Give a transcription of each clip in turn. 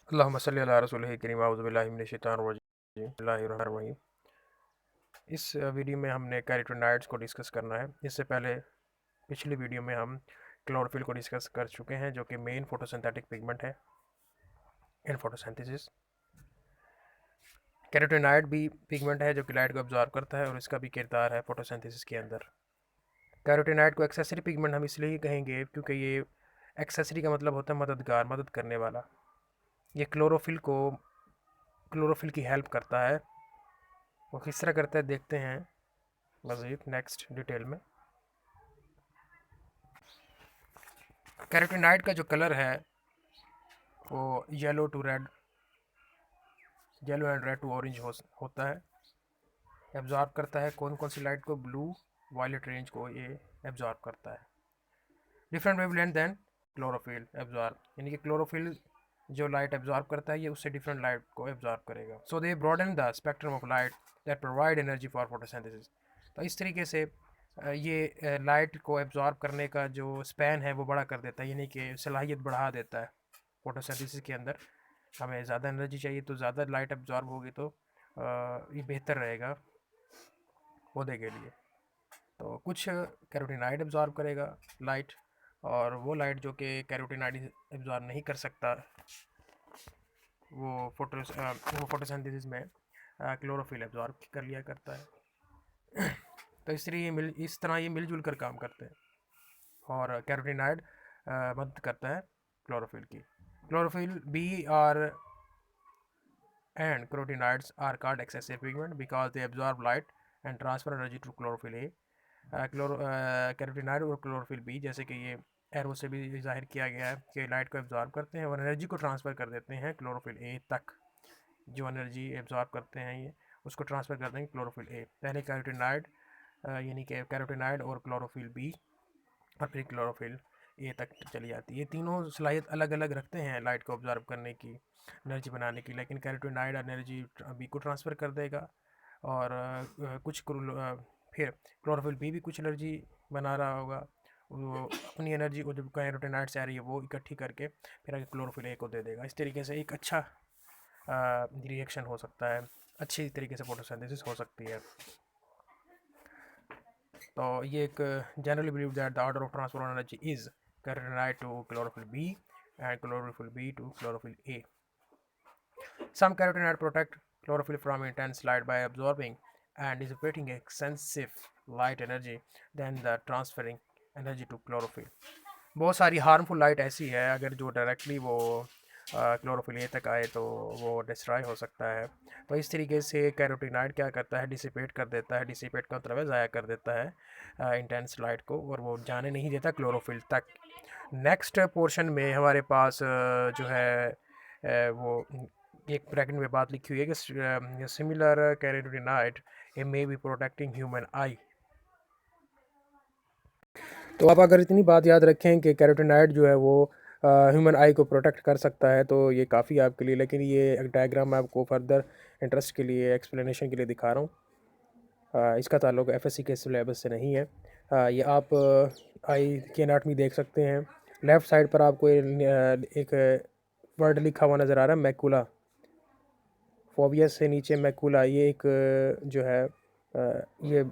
अल्लाहुम्मा सल्लि अला रसूलिहिल करीम अऊज़ु बिल्लाहि मिनश शैतानिर रजीम बिस्मिल्लाहिर रहमानिर रहीम। इस वीडियो में हमने कैरोटीनॉइड्स को डिस्कस करना है। इससे पहले पिछली वीडियो में हम क्लोरोफिल को डिस्कस कर चुके हैं, जो कि मेन फोटोसिंथेटिक पिगमेंट है इन फोटोसिंथेसिस। कैरोटीनॉइड भी पिगमेंट है जो कि लाइट को अब्जॉर्ब करता है और इसका भी किरदार है फोटोसिंथेसिस के अंदर। कैरोटीनॉइड को एक्सेसरी पिगमेंट हम इसलिए ही कहेंगे क्योंकि ये एक्सेसरी का मतलब होता है मददगार, मदद करने वाला। ये क्लोरोफिल की हेल्प करता है। वो किस तरह करता है देखते हैं मज़ीद नेक्स्ट डिटेल में। कैरोटीनॉइड का जो कलर है वो yellow and red to orange होता है। एब्जॉर्ब करता है कौन कौन सी लाइट को? ब्लू वायलेट रेंज को ये एब्जॉर्ब करता है। Different wavelength than chlorophyll absorb, यानी कि क्लोरोफिल जो लाइट एब्जॉर्ब करता है ये उससे डिफरेंट लाइट को एब्जॉर्ब करेगा। So they broaden the spectrum of light that provide energy for photosynthesis. तो इस तरीके से ये लाइट को एब्जॉर्ब करने का जो स्पैन है वो बड़ा कर देता है, यानी कि सलाहियत बढ़ा देता है। फोटोसिंथेसिस के अंदर हमें ज़्यादा एनर्जी चाहिए तो ज़्यादा लाइट एब्जॉर्ब होगी तो ये बेहतर रहेगा पौधे के लिए। तो कुछ कैरोटीनॉइड एब्जॉर्ब करेगा लाइट, और वो लाइट जो कि कैरोटीनॉइड एब्जॉर्ब नहीं कर सकता वो फोटोसिंथेसिस में क्लोरोफिल एब्जॉर्ब कर लिया करता है। तो इस तरह ये मिलजुल कर काम करते हैं और कैरोटीनॉइड मदद करता है क्लोरोफिल की। Chlorophyll B are and carotenoids are called excessive pigment because they absorb light and transfer energy to chlorophyll A। Carotenoid और क्लोरोफिल बी, जैसे कि ये एरो से भी जाहिर किया गया है कि लाइट को एब्जॉर्ब करते हैं और एनर्जी को ट्रांसफ़र कर देते हैं क्लोरोफिल ए तक। जो एनर्जी एब्जॉर्ब करते हैं ये उसको ट्रांसफ़र करते हैं क्लोरोफिल ए। पहले कैरोटीनॉइड यानी कि कैरोटीनॉइड और क्लोरोफिल बी और फिर क्लोरोफिल ए तक चली जाती है। ये तीनों सलाहियत अलग अलग रखते हैं लाइट को ऑब्जर्व करने की, एनर्जी बनाने की, लेकिन कैरोटीनॉइड एनर्जी बी को ट्रांसफ़र कर देगा और फिर क्लोरोफिल बी भी कुछ एनर्जी बना रहा होगा। वो अपनी एनर्जी को जब कैरोटीनॉइड से आ रही है वो इकट्ठी करके फिर आगे क्लोरोफिल ए को दे देगा। इस तरीके से एक अच्छा रिएक्शन हो सकता है, अच्छी तरीके से फोटोसिंथेसिस हो सकती है। तो ये एक generally believe that the order of transfer of energy is carotenoid to chlorophyll B and chlorophyll B to chlorophyll A. Some carotenoid protect chlorophyll from intense light by absorbing and dissipating excessive light energy, then the transferring energy to chlorophyll। बहुत सारी harmful light ऐसी है अगर जो directly वो chlorophyll A तक आए तो वो डिस्ट्रॉय हो सकता है। तो इस तरीके से कैरोटीनॉइड क्या करता है? डिसिपेट कर देता है। डिसिपेट का मतलब है ज़ाया कर देता है इंटेंस लाइट को, और वो जाने नहीं देता क्लोरोफिल तक। नेक्स्ट पोर्शन में हमारे पास जो है वो एक ब्रैकेट में बात लिखी हुई है कि similar carotenoid A may be protecting human आई। तो आप अगर इतनी बात याद रखें कि कैरोटीनॉइड जो है वो ह्यूमन आई को प्रोटेक्ट कर सकता है तो ये काफ़ी आपके लिए। लेकिन ये एक डायग्राम मैं आपको फर्दर इंटरेस्ट के लिए, एक्सप्लेनेशन के लिए दिखा रहा हूँ। इसका ताल्लुक एफएससी के सिलेबस से नहीं है। ये आप आई की एनाटमी देख सकते हैं। लेफ़्ट साइड पर आपको एक वर्ड लिखा हुआ नज़र आ रहा है, मैकुला। फोबियस से नीचे मैकुला, ये एक जो है ये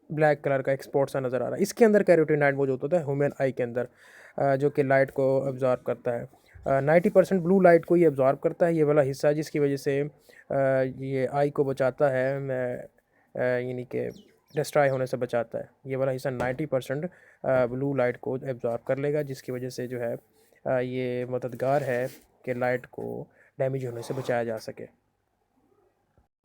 ब्लैक कलर का एक स्पॉट सा नज़र आ रहा है। इसके अंदर कैरोटीनॉइड मौजूद होता है ह्यूमन आई के अंदर, जो कि लाइट को अब्जॉर्ब करता है। 90% ब्लू लाइट को ये अब्जॉर्ब करता है, ये वाला हिस्सा, जिसकी वजह से ये आई को बचाता है, यानी कि डिस्ट्रॉय होने से बचाता है। ये वाला हिस्सा 90% ब्लू लाइट को एब्जॉर्ब कर लेगा, जिसकी वजह से जो है ये मददगार है कि लाइट को डैमेज होने से बचाया जा सके।